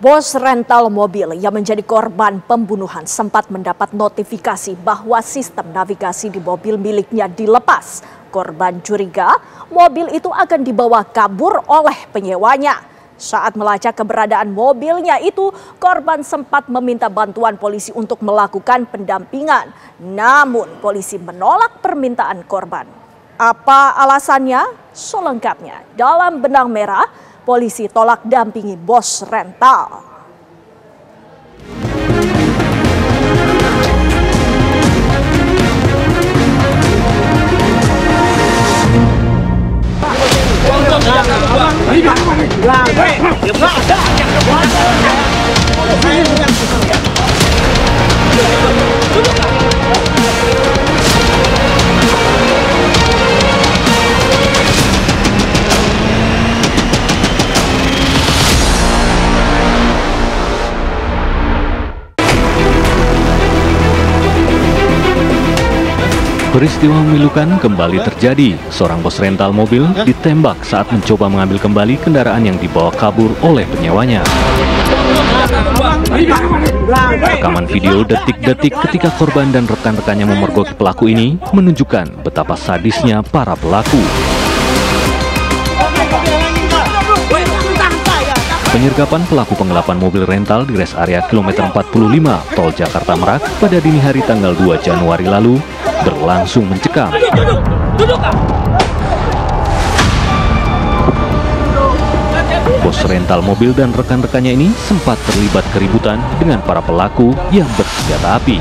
Bos rental mobil yang menjadi korban pembunuhan sempat mendapat notifikasi bahwa sistem navigasi di mobil miliknya dilepas. Korban curiga mobil itu akan dibawa kabur oleh penyewanya. Saat melacak keberadaan mobilnya itu, korban sempat meminta bantuan polisi untuk melakukan pendampingan. Namun polisi menolak permintaan korban. Apa alasannya? Selengkapnya dalam Benang Merah. Polisi tolak dampingi bos rental. Peristiwa memilukan kembali terjadi. Seorang bos rental mobil ditembak saat mencoba mengambil kembali kendaraan yang dibawa kabur oleh penyewanya. Rekaman video detik-detik ketika korban dan rekan-rekannya memergoki pelaku ini menunjukkan betapa sadisnya para pelaku. Penyergapan pelaku penggelapan mobil rental di res area kilometer 45 Tol Jakarta Merak pada dini hari tanggal 2 Januari lalu berlangsung mencekam. Bos rental mobil dan rekan-rekannya ini sempat terlibat keributan dengan para pelaku yang bersenjata api.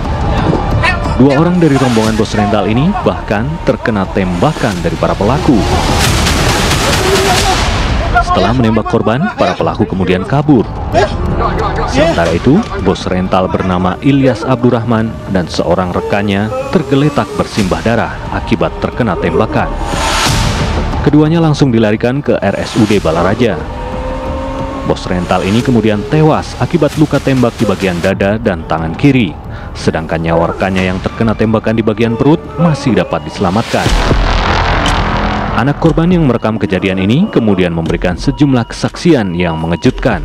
Dua orang dari rombongan bos rental ini bahkan terkena tembakan dari para pelaku. Setelah menembak korban, para pelaku kemudian kabur. Sementara itu, bos rental bernama Ilyas Abdurrahman dan seorang rekannya tergeletak bersimbah darah akibat terkena tembakan. Keduanya langsung dilarikan ke RSUD Balaraja. Bos rental ini kemudian tewas akibat luka tembak di bagian dada dan tangan kiri. Sedangkan nyawa rekannya yang terkena tembakan di bagian perut masih dapat diselamatkan. Anak korban yang merekam kejadian ini kemudian memberikan sejumlah kesaksian yang mengejutkan.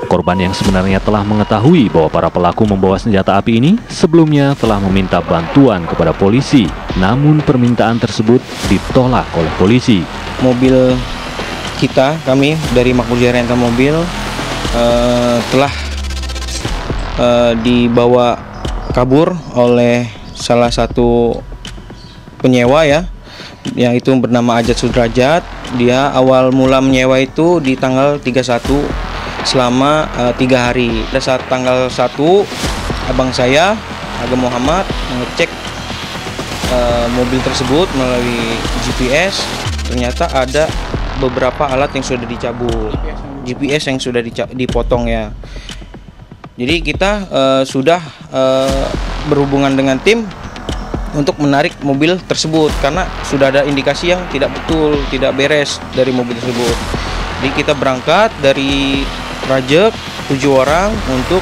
Korban yang sebenarnya telah mengetahui bahwa para pelaku membawa senjata api ini sebelumnya telah meminta bantuan kepada polisi, namun permintaan tersebut ditolak oleh polisi. Mobil kami dari Makmur Jaya Rental Mobil telah dibawa kabur oleh salah satu penyewa yang itu bernama Ajat Sudrajat. Dia awal mula menyewa itu di tanggal 31 selama 3 hari. Pada saat tanggal 1, abang saya, Agam Muhammad, mengecek mobil tersebut melalui GPS. Ternyata ada beberapa alat yang sudah dicabut, GPS yang sudah dipotong ya. Jadi kita sudah berhubungan dengan tim untuk menarik mobil tersebut karena sudah ada indikasi yang tidak betul, tidak beres dari mobil tersebut. Jadi kita berangkat dari Rajek 7 orang untuk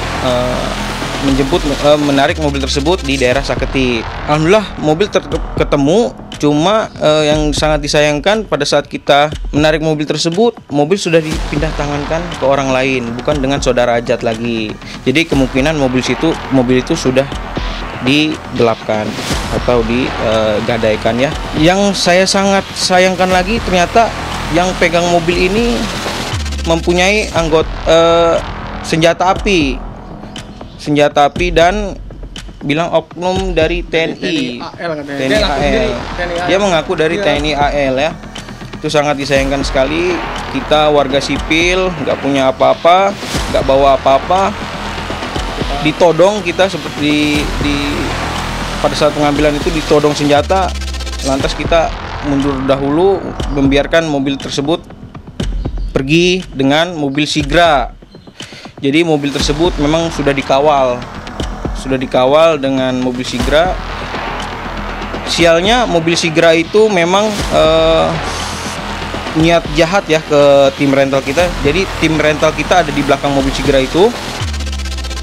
menarik mobil tersebut di daerah Saketi. Alhamdulillah mobil ketemu, cuma yang sangat disayangkan pada saat kita menarik mobil tersebut, mobil sudah dipindah tangankan ke orang lain, bukan dengan saudara Ajat lagi. Jadi kemungkinan mobil itu sudah digelapkan atau digadaikan ya. Yang saya sangat sayangkan lagi, ternyata yang pegang mobil ini mempunyai senjata api dan bilang oknum dari TNI AL. Dia mengaku dari TNI AL ya. Itu sangat disayangkan sekali. Kita warga sipil, nggak punya apa-apa, nggak bawa apa-apa, ditodong kita seperti pada saat pengambilan itu ditodong senjata. Lantas kita mundur dahulu, membiarkan mobil tersebut pergi dengan mobil Sigra. Jadi mobil tersebut memang sudah dikawal dengan mobil Sigra sialnya mobil Sigra itu memang niat jahat ya ke tim rental kita. Jadi tim rental kita ada di belakang mobil Sigra itu.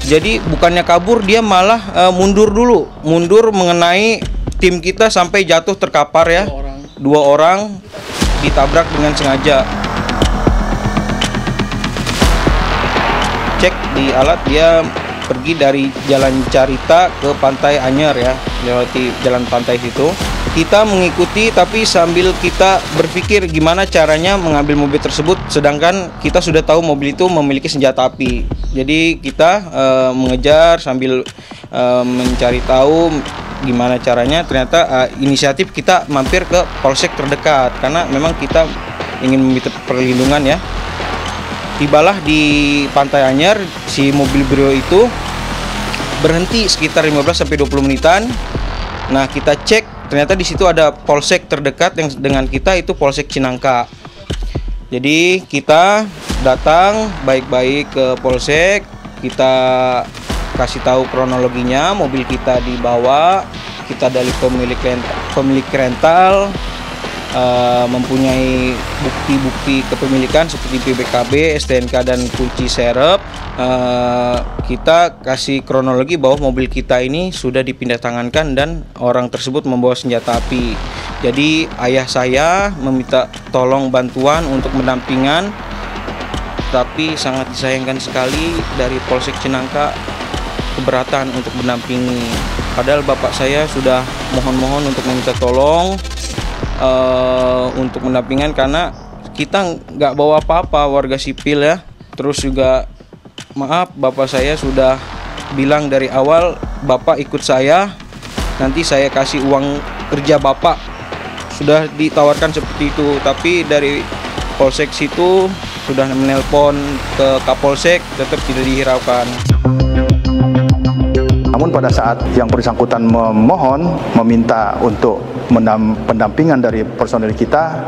Jadi bukannya kabur, dia malah mundur mengenai tim kita sampai jatuh terkapar ya. 2 orang ditabrak dengan sengaja. Cek di alat, dia pergi dari Jalan Carita ke Pantai Anyer ya, lewati jalan pantai situ. Kita mengikuti tapi sambil kita berpikir gimana caranya mengambil mobil tersebut, sedangkan kita sudah tahu mobil itu memiliki senjata api. Jadi kita mengejar sambil mencari tahu gimana caranya. Ternyata inisiatif kita mampir ke polsek terdekat karena memang kita ingin meminta perlindungan ya. Tibalah di Pantai Anyer, si mobil Brio itu berhenti sekitar 15-20 menitan. Nah, kita cek, ternyata di situ ada polsek terdekat yang dengan kita, itu Polsek Cinangka. Jadi kita datang baik-baik ke polsek, kita kasih tahu kronologinya, mobil kita dibawa, kita dari pemilik rental, mempunyai bukti-bukti kepemilikan seperti PBKB, STNK dan kunci serep. Kita kasih kronologi bahwa mobil kita ini sudah dipindah tangankan dan orang tersebut membawa senjata api. Jadi ayah saya meminta tolong bantuan untuk mendampingan, tapi sangat disayangkan sekali dari Polsek Cinangka keberatan untuk mendampingi. Padahal bapak saya sudah mohon-mohon untuk meminta tolong untuk mendampingan, karena kita nggak bawa apa-apa, warga sipil ya. Terus juga maaf, bapak saya sudah bilang dari awal, bapak ikut saya, nanti saya kasih uang kerja bapak. Sudah ditawarkan seperti itu, tapi dari polsek situ sudah menelpon ke Kapolsek, tetap tidak dihiraukan. Namun pada saat yang bersangkutan meminta untuk pendampingan dari personel kita,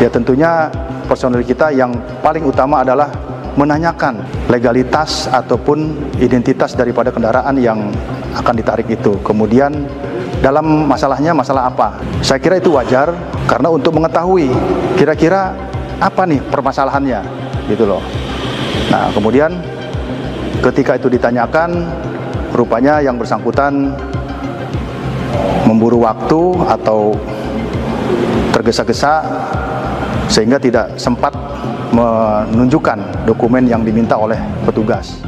ya tentunya personel kita yang paling utama adalah menanyakan legalitas ataupun identitas daripada kendaraan yang akan ditarik itu. Kemudian dalam masalahnya masalah apa? Saya kira itu wajar karena untuk mengetahui kira-kira apa nih permasalahannya gitu loh. Nah, kemudian ketika itu ditanyakan, rupanya yang bersangkutan memburu waktu atau tergesa-gesa sehingga tidak sempat menunjukkan dokumen yang diminta oleh petugas.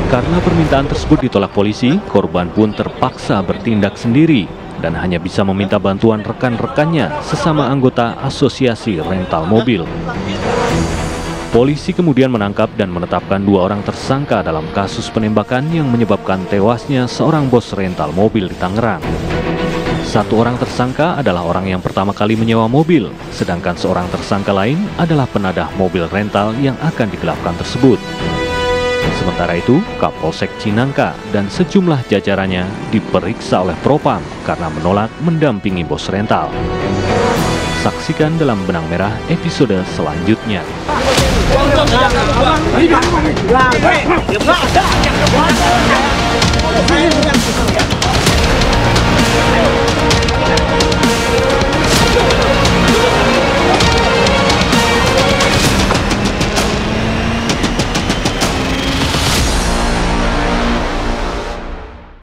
Karena permintaan tersebut ditolak polisi, korban pun terpaksa bertindak sendiri dan hanya bisa meminta bantuan rekan-rekannya sesama anggota asosiasi rental mobil. Polisi kemudian menangkap dan menetapkan 2 orang tersangka dalam kasus penembakan yang menyebabkan tewasnya seorang bos rental mobil di Tangerang. 1 orang tersangka adalah orang yang pertama kali menyewa mobil, sedangkan seorang tersangka lain adalah penadah mobil rental yang akan digelapkan tersebut. Sementara itu, Kapolsek Cinangka dan sejumlah jajarannya diperiksa oleh Propam karena menolak mendampingi bos rental. Saksikan dalam Benang Merah episode selanjutnya.